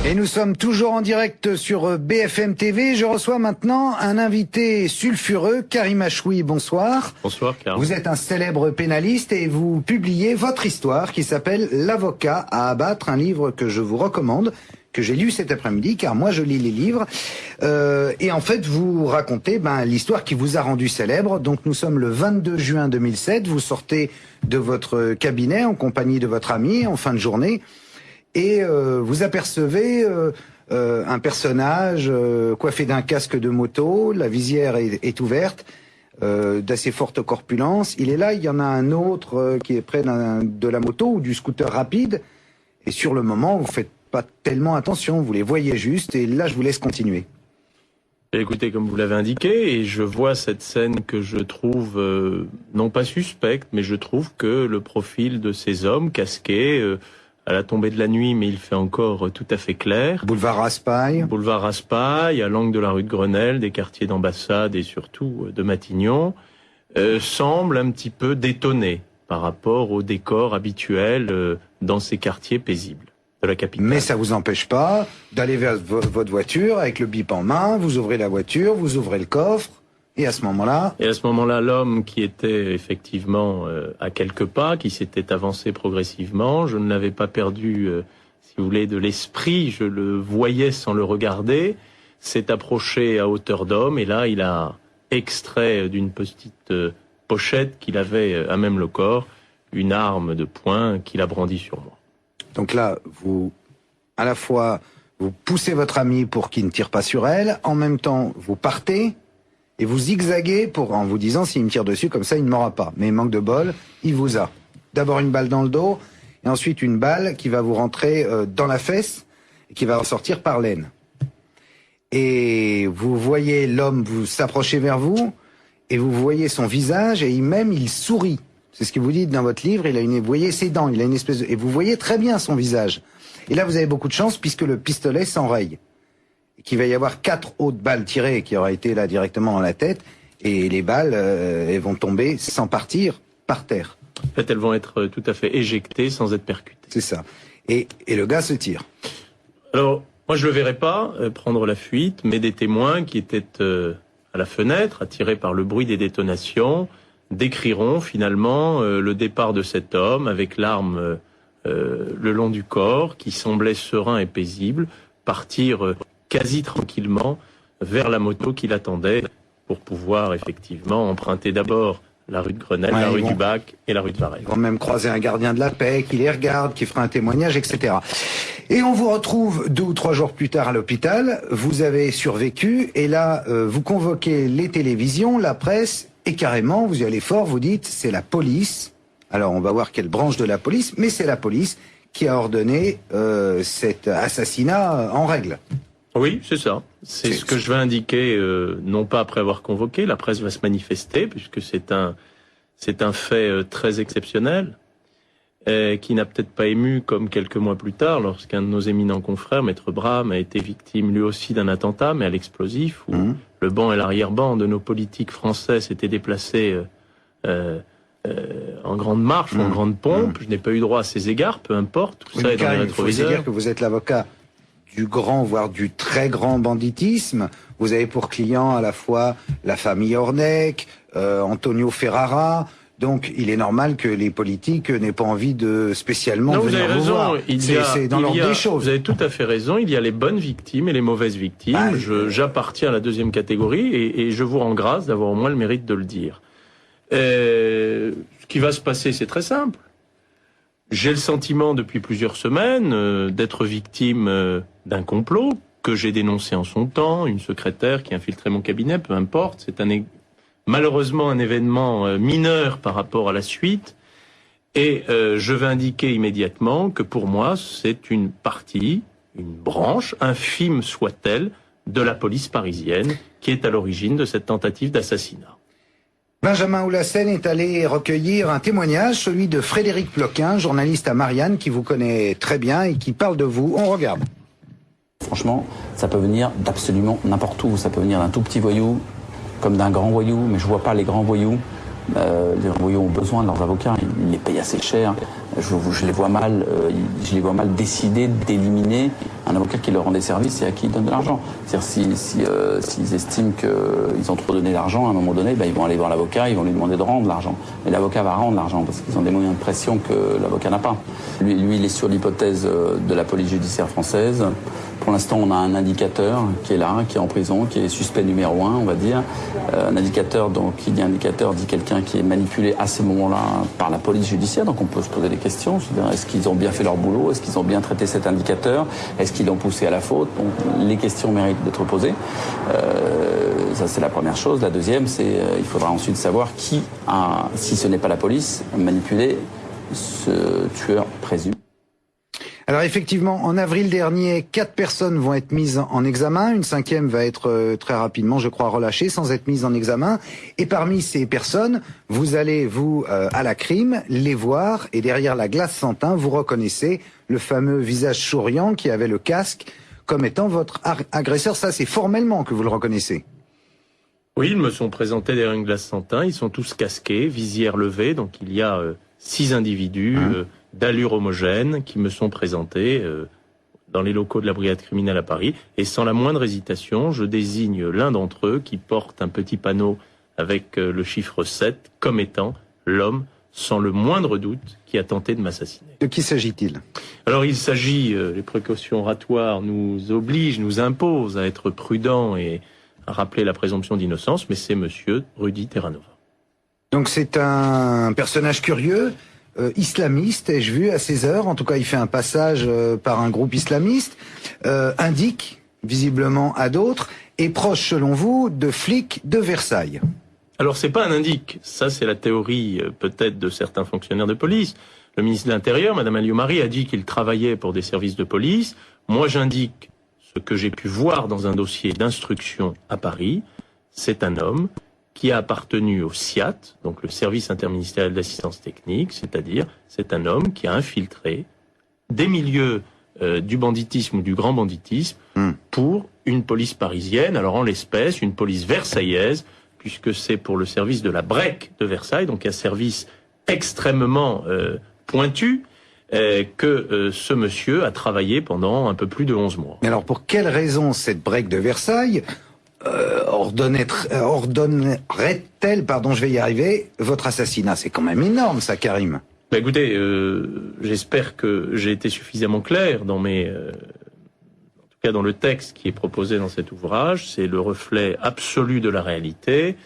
Et nous sommes toujours en direct sur BFM TV. Je reçois maintenant un invité sulfureux, Karim Achoui. Bonsoir. Bonsoir, Karim. Vous êtes un célèbre pénaliste et vous publiez votre histoire qui s'appelle L'avocat à abattre, un livre que je vous recommande, que j'ai lu cet après-midi, car moi je lis les livres. Et en fait, vous racontez l'histoire qui vous a rendu célèbre. Donc nous sommes le 22 juin 2007. Vous sortez de votre cabinet en compagnie de votre ami en fin de journée. Et vous apercevez un personnage coiffé d'un casque de moto, la visière est ouverte, d'assez forte corpulence. Il est là, il y en a un autre qui est près de la moto ou du scooter rapide. Et sur le moment, vous faites pas tellement attention, vous les voyez juste. Et là, je vous laisse continuer. Écoutez, comme vous l'avez indiqué, et je vois cette scène que je trouve non pas suspecte, mais je trouve que le profil de ces hommes casqués... à la tombée de la nuit, mais il fait encore tout à fait clair. Boulevard Raspail. Boulevard Raspail, à l'angle de la rue de Grenelle, des quartiers d'ambassade et surtout de Matignon, semble un petit peu détonné par rapport au décor habituel dans ces quartiers paisibles de la capitale. Mais ça vous empêche pas d'aller vers votre voiture avec le bip en main, vous ouvrez la voiture, vous ouvrez le coffre. Et à ce moment-là, l'homme qui était effectivement à quelques pas, qui s'était avancé progressivement, je ne l'avais pas perdu, si vous voulez, de l'esprit, je le voyais sans le regarder, s'est approché à hauteur d'homme, et là, il a extrait d'une petite pochette qu'il avait à même le corps, une arme de poing qu'il a brandie sur moi. Donc là, à la fois, vous poussez votre ami pour qu'il ne tire pas sur elle, en même temps, vous partez, et vous zigzaguez en vous disant, s'il me tire dessus, comme ça, il ne m'aura pas. Mais manque de bol, il vous a. D'abord une balle dans le dos, et ensuite une balle qui va vous rentrer dans la fesse, et qui va ressortir par l'aine. Et vous voyez l'homme s'approcher vers vous, et vous voyez son visage, et il sourit. C'est ce que vous dites dans votre livre, vous voyez ses dents, il a une espèce de... Et vous voyez très bien son visage. Et là, vous avez beaucoup de chance, puisque le pistolet s'enraye. Qu'il va y avoir 4 autres balles tirées qui auraient été là directement dans la tête, et les balles elles vont tomber sans partir par terre. En fait, elles vont être tout à fait éjectées sans être percutées. C'est ça. Et le gars se tire. Alors, moi je le verrai pas prendre la fuite, mais des témoins qui étaient à la fenêtre, attirés par le bruit des détonations, décriront finalement le départ de cet homme avec l'arme le long du corps, qui semblait serein et paisible, partir quasi tranquillement vers la moto qui l'attendait pour pouvoir effectivement emprunter d'abord la rue de Grenelle, la rue du Bac et la rue de Varennes. Ils vont même croiser un gardien de la paix qui les regarde, qui fera un témoignage, etc. Et on vous retrouve 2 ou 3 jours plus tard à l'hôpital. Vous avez survécu et là, vous convoquez les télévisions, la presse et carrément, vous y allez fort, vous dites c'est la police. Alors on va voir quelle branche de la police, mais c'est la police qui a ordonné cet assassinat en règle. Oui, c'est ça. C'est ce que je vais indiquer, non pas après avoir convoqué, la presse va se manifester, puisque c'est un fait très exceptionnel, qui n'a peut-être pas ému comme quelques mois plus tard, lorsqu'un de nos éminents confrères, Maître Brame, a été victime lui aussi d'un attentat, mais à l'explosif, où le banc et l'arrière-banc de nos politiques français s'étaient déplacés en grande marche ou en grande pompe. Je n'ai pas eu droit à ces égards, peu importe, tout ça est dans les rétroviseurs. Il faut dire que vous êtes l'avocat du grand, voire du très grand banditisme. Vous avez pour client à la fois la famille Ornec, Antonio Ferrara. Donc, il est normal que les politiques n'aient pas envie de spécialement venir vous voir. C'est dans l'ordre des choses. Vous avez tout à fait raison. Il y a les bonnes victimes et les mauvaises victimes. J'appartiens à la deuxième catégorie et je vous rends grâce d'avoir au moins le mérite de le dire. Ce qui va se passer, c'est très simple. J'ai le sentiment depuis plusieurs semaines d'être victime d'un complot que j'ai dénoncé en son temps, une secrétaire qui a infiltré mon cabinet, peu importe. C'est malheureusement un événement mineur par rapport à la suite. Et je vais indiquer immédiatement que pour moi, c'est une partie, une branche, infime soit-elle, de la police parisienne qui est à l'origine de cette tentative d'assassinat. Benjamin Oulassen est allé recueillir un témoignage, celui de Frédéric Ploquin, journaliste à Marianne, qui vous connaît très bien et qui parle de vous. On regarde. Franchement, ça peut venir d'absolument n'importe où. Ça peut venir d'un tout petit voyou, comme d'un grand voyou, mais je vois pas les grands voyous. Les grands voyous ont besoin de leurs avocats, ils les payent assez cher. je les vois mal décider d'éliminer un avocat qui leur rend des services et à qui ils donnent de l'argent. C'est-à-dire s'ils estiment qu'ils ont trop donné d'argent, à un moment donné, ils vont aller voir l'avocat, ils vont lui demander de rendre l'argent. Et l'avocat va rendre l'argent parce qu'ils ont des moyens de pression que l'avocat n'a pas. Lui, il est sur l'hypothèse de la police judiciaire française. Pour l'instant, on a un indicateur qui est là, qui est en prison, qui est suspect numéro 1, on va dire. Un indicateur, donc, qui dit indicateur, dit quelqu'un qui est manipulé à ce moment-là par la police judiciaire. Donc on peut se poser des questions. Est-ce qu'ils ont bien fait leur boulot? Est-ce qu'ils ont bien traité cet indicateur? Est-ce qu'ils l'ont poussé à la faute? Donc les questions méritent d'être posées. Ça, c'est la première chose. La deuxième, c'est il faudra ensuite savoir qui a, si ce n'est pas la police, manipulé ce tueur présumé. Alors effectivement, en avril dernier, 4 personnes vont être mises en examen. Une 5e va être très rapidement, je crois, relâchée sans être mise en examen. Et parmi ces personnes, vous allez, vous, à la crime, les voir. Et derrière la glace sans teint, vous reconnaissez le fameux visage souriant qui avait le casque comme étant votre agresseur. Ça, c'est formellement que vous le reconnaissez. Oui, ils me sont présentés derrière une glace sans teint. Ils sont tous casqués, visière levée. Donc il y a 6 individus d'allure homogène qui me sont présentés dans les locaux de la brigade criminelle à Paris. Et sans la moindre hésitation, je désigne l'un d'entre eux qui porte un petit panneau avec le chiffre 7 comme étant l'homme, sans le moindre doute, qui a tenté de m'assassiner. De qui s'agit-il? Alors il s'agit, les précautions oratoires nous obligent, nous imposent à être prudents et à rappeler la présomption d'innocence, mais c'est monsieur Rudy Terranova. Donc c'est un personnage curieux, islamiste, ai-je vu à ses heures, en tout cas il fait un passage par un groupe islamiste, indique visiblement à d'autres, et proche selon vous de flics de Versailles. Alors c'est pas un indique, ça c'est la théorie peut-être de certains fonctionnaires de police. Le ministre de l'Intérieur, Madame Alliot-Marie, a dit qu'il travaillait pour des services de police. Moi j'indique ce que j'ai pu voir dans un dossier d'instruction à Paris. C'est un homme qui a appartenu au SIAT, donc le service interministériel d'assistance technique, c'est-à-dire c'est un homme qui a infiltré des milieux du banditisme ou du grand banditisme pour une police parisienne, alors en l'espèce une police versaillaise, puisque c'est pour le service de la BREC de Versailles, donc un service extrêmement pointu, que ce monsieur a travaillé pendant un peu plus de 11 mois. Mais alors pour quelle raison cette BREC de Versailles ordonnerait-elle, pardon, je vais y arriver, votre assassinat? C'est quand même énorme, ça, Karim. Bah écoutez, j'espère que j'ai été suffisamment clair dans mes, en tout cas dans le texte qui est proposé dans cet ouvrage. C'est le reflet absolu de la réalité.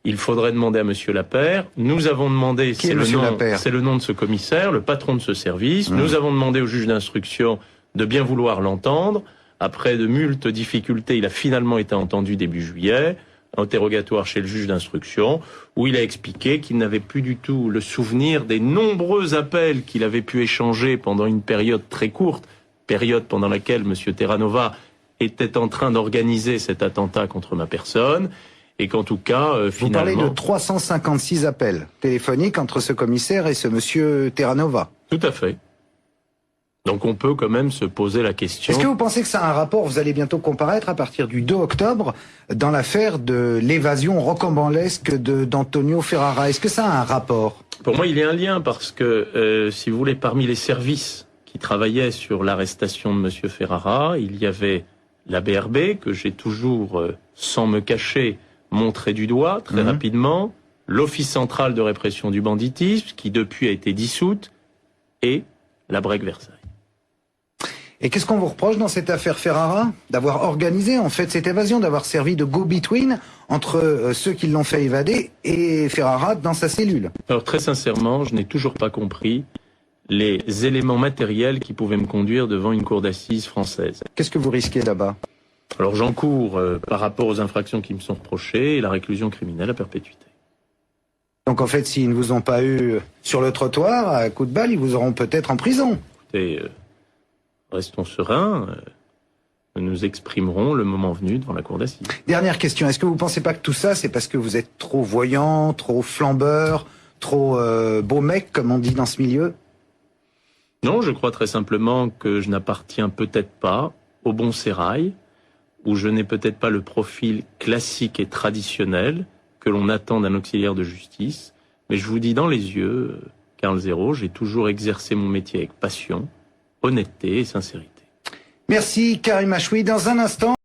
Il faudrait demander à Monsieur Lapeyre. Nous avons demandé, c'est le nom de ce commissaire, le patron de ce service. Nous avons demandé au juge d'instruction de bien vouloir l'entendre. Après de multes difficultés, il a finalement été entendu début juillet, interrogatoire chez le juge d'instruction, où il a expliqué qu'il n'avait plus du tout le souvenir des nombreux appels qu'il avait pu échanger pendant une période très courte, période pendant laquelle M. Terranova était en train d'organiser cet attentat contre ma personne, et qu'en tout cas, finalement... Vous parlez de 356 appels téléphoniques entre ce commissaire et ce M. Terranova. Tout à fait. Donc on peut quand même se poser la question... Est-ce que vous pensez que ça a un rapport, vous allez bientôt comparaître à partir du 2 octobre, dans l'affaire de l'évasion rocambolesque d'Antonio Ferrara? Est-ce que ça a un rapport? Pour moi, il y a un lien parce que, si vous voulez, parmi les services qui travaillaient sur l'arrestation de M. Ferrara, il y avait la BRB, que j'ai toujours, sans me cacher, montré du doigt très rapidement, l'Office central de répression du banditisme, qui depuis a été dissoute, et la BREC Versailles. Et qu'est-ce qu'on vous reproche dans cette affaire Ferrara? D'avoir organisé en fait cette évasion, d'avoir servi de go-between entre ceux qui l'ont fait évader et Ferrara dans sa cellule. Alors très sincèrement, je n'ai toujours pas compris les éléments matériels qui pouvaient me conduire devant une cour d'assises française. Qu'est-ce que vous risquez là-bas? Alors j'encours, par rapport aux infractions qui me sont reprochées, la réclusion criminelle à perpétuité. Donc en fait, s'ils ne vous ont pas eu sur le trottoir, à coup de balle, ils vous auront peut-être en prison. Écoutez, restons sereins, nous exprimerons le moment venu devant la cour d'assises. Dernière question, est-ce que vous ne pensez pas que tout ça, c'est parce que vous êtes trop voyant, trop flambeur, trop beau mec, comme on dit dans ce milieu? Non, je crois très simplement que je n'appartiens peut-être pas au bon sérail, où je n'ai peut-être pas le profil classique et traditionnel que l'on attend d'un auxiliaire de justice, mais je vous dis dans les yeux Karl Zéro, j'ai toujours exercé mon métier avec passion, honnêteté et sincérité. Merci Karim Achoui. Dans un instant,